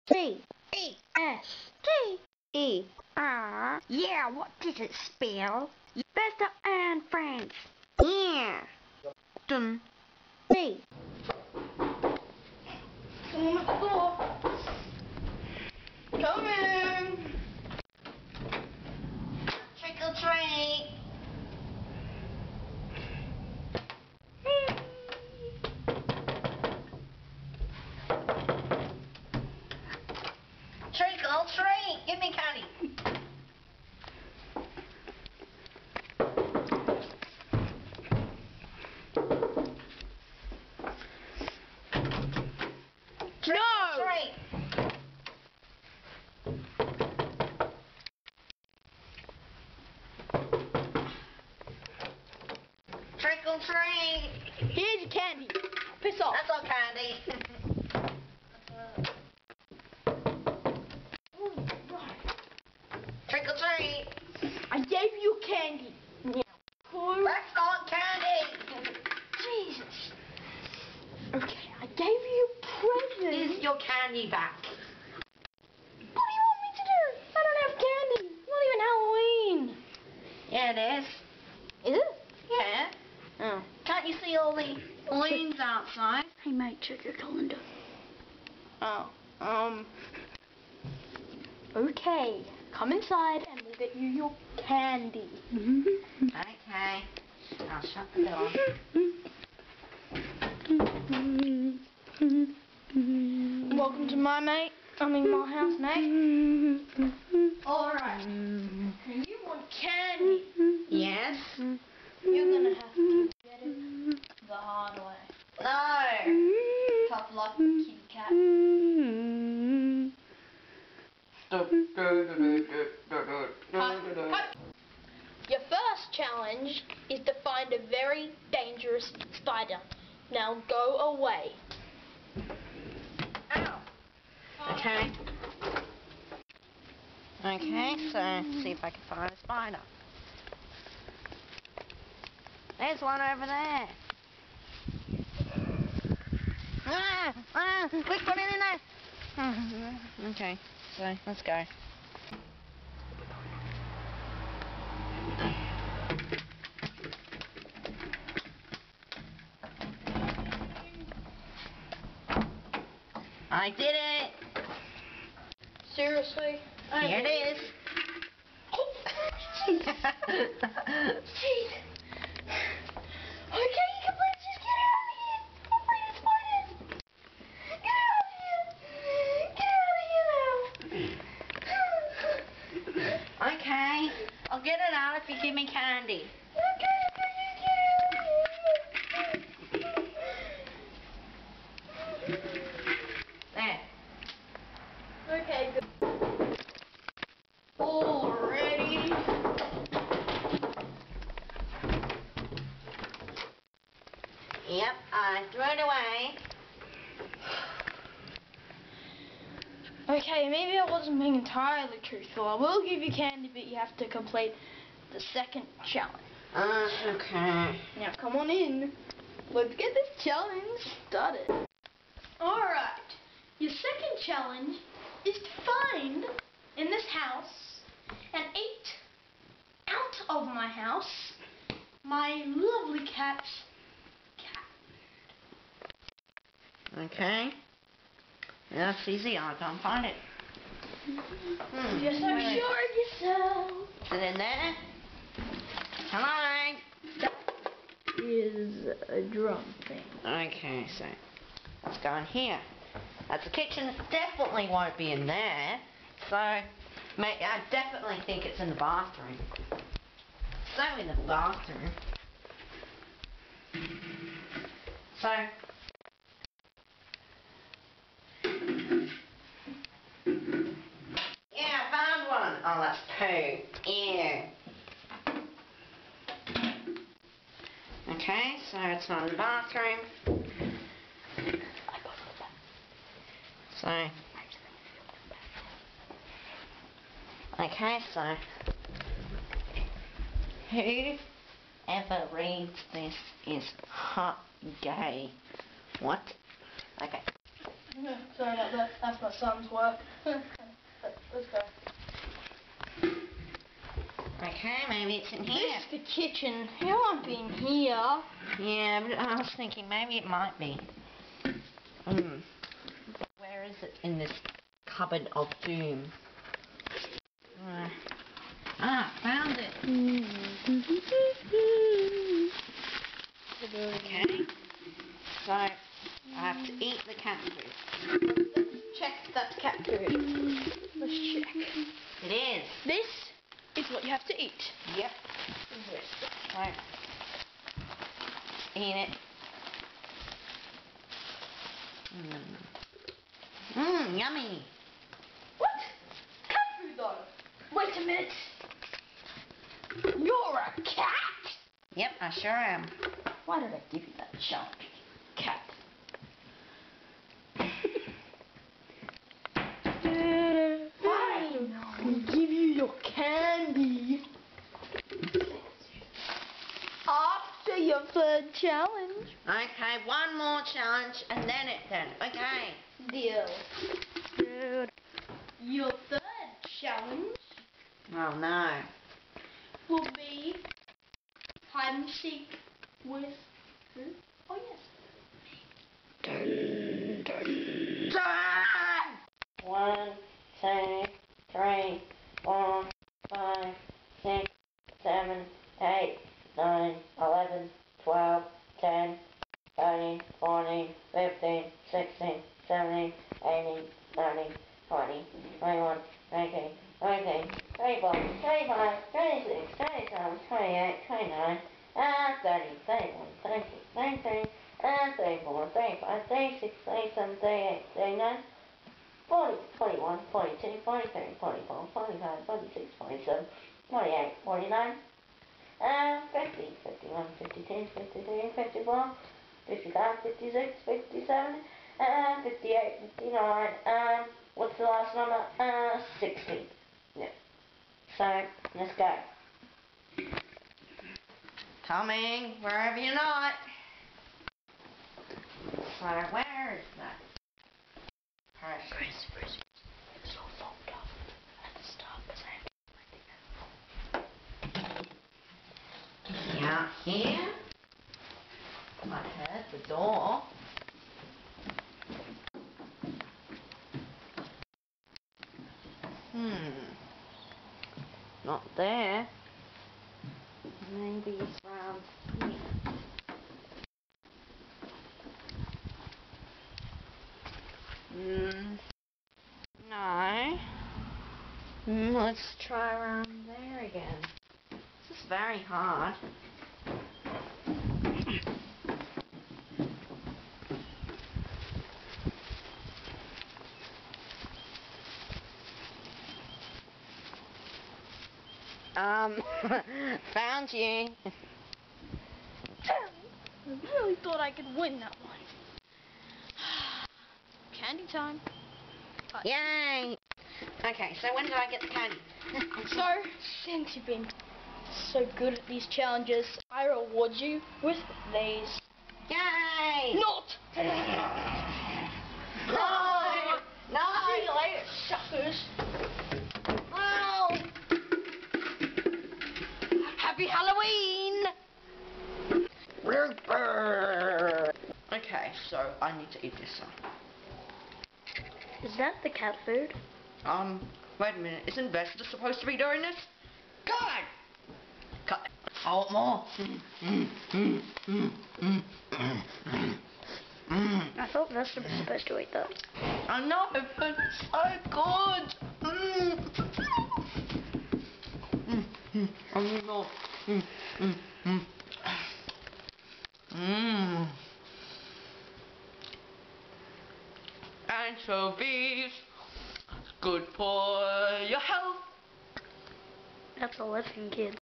C-E-S-T-E-R. Yeah, what does it spell? Bester and friends. Yeah. Dun. B. Someone at the door. Come in. Trick or treat. Trick or treat. Give me candy. Trick or treat. Trick or treat. Here's your candy. Piss off. That's all candy. Trick or treat. I gave you candy. Yeah. That's not candy. Jesus. Okay, I gave you presents. Here's your candy back. What do you want me to do? I don't have candy. It's not even Halloween. Yeah, it is. Is it? Yeah. Oh. Can't you see all the balloons outside? Hey mate, check your calendar. Oh. Okay, come inside and we'll get you your candy. Okay. I'll shut the door. Welcome to my house, mate. Alright. Now you want candy. Yes? You're gonna have to get it the hard way. No. Tough luck, kitty cat. Your first challenge is to find a very dangerous spider. Now go away. Ow. Okay. Okay, so see if I can find a spider. There's one over there. Quick, put it in there. Okay, so let's go. I did it. Seriously? Here it is. Jeez. Okay, you can please just get out of here. I'm afraid of spiders. Get out of here. Get out of here now. Okay, I'll get it out if you give me candy. Okay, but you get out of here. There. Okay, good. Already. Yep, I threw it away. Okay, maybe I wasn't being entirely truthful. I will give you candy, but you have to complete the second challenge. Okay. Now come on in. Let's get this challenge started. Alright. Your second challenge is to find in this house and eat out of my house my lovely cat's cat. Okay. That's easy, I can't find it. You're so where is it? sure of yourself. Is it in there? Hello? Is a drum thing. Okay, so let's go in here. That's the kitchen. Definitely won't be in there. So, mate, I definitely think it's in the bathroom. So in the bathroom. So. Yeah, I found one. Oh, that's poo. Ew. Okay, so it's not in the bathroom. So. Okay, so. Whoever reads this is hot gay. What? Okay. Sorry about that. That's my son's work. Let's go. Okay, maybe it's in here. This is the kitchen. It won't be in here. Yeah, but I was thinking maybe it might be. Where is it in this cupboard of doom? Found it. Okay. So, I have to eat the cat food. Check that's cat food. Let's check. It is. This is what you have to eat. Yep. So, eat it. Yummy. What? Cat food though. Wait a minute. You're a cat? Yep, I sure am. Why did I give you that challenge? Cat. Fine. I'll give you your candy. After your third challenge. Okay, one more challenge and then it's done. Okay. Deal. Your third challenge Oh no. will be hide and seek with who? Oh yes. Dun, dun, dun. 1, 2, 3, 4, 5, 6, 7, 8, 9, 11, 12, 10, 13, 14, 15, 16, 17, 18, 19, 20, 21, 22, 23, 24, 25, 26, 27, 28, 29, 30, 31, 32, 33, 34, 35, 36, 37, 38, 39, 40, 41, 42, 43, 44, 45, 46, 47, 48, 49, 50, 51, 52, 53, 54, 55, 56, 57, 58, 59, what's the last number? 60. Yeah. So, let's go. Coming, wherever you're not. So, where is that? Chris, it's all fold up at the start because Yeah, here. I heard the door. Not there. Maybe it's round here. No. Let's try around there again. This is very hard. Found you. I really thought I could win that one. Candy time. Yay! Okay, so when did I get the candy? So, since you've been so good at these challenges, I reward you with these. Yay! Not! No! No! See you later, suckers. Oh! Happy Halloween! Okay, so I need to eat this one. Is that the cat food? Wait a minute, isn't Vesta supposed to be doing this? God! Cut. I want more. I thought Vesta was supposed to eat that. I know, but it's so good. I need more. Anchovies, good for your health. That's a lesson, kid.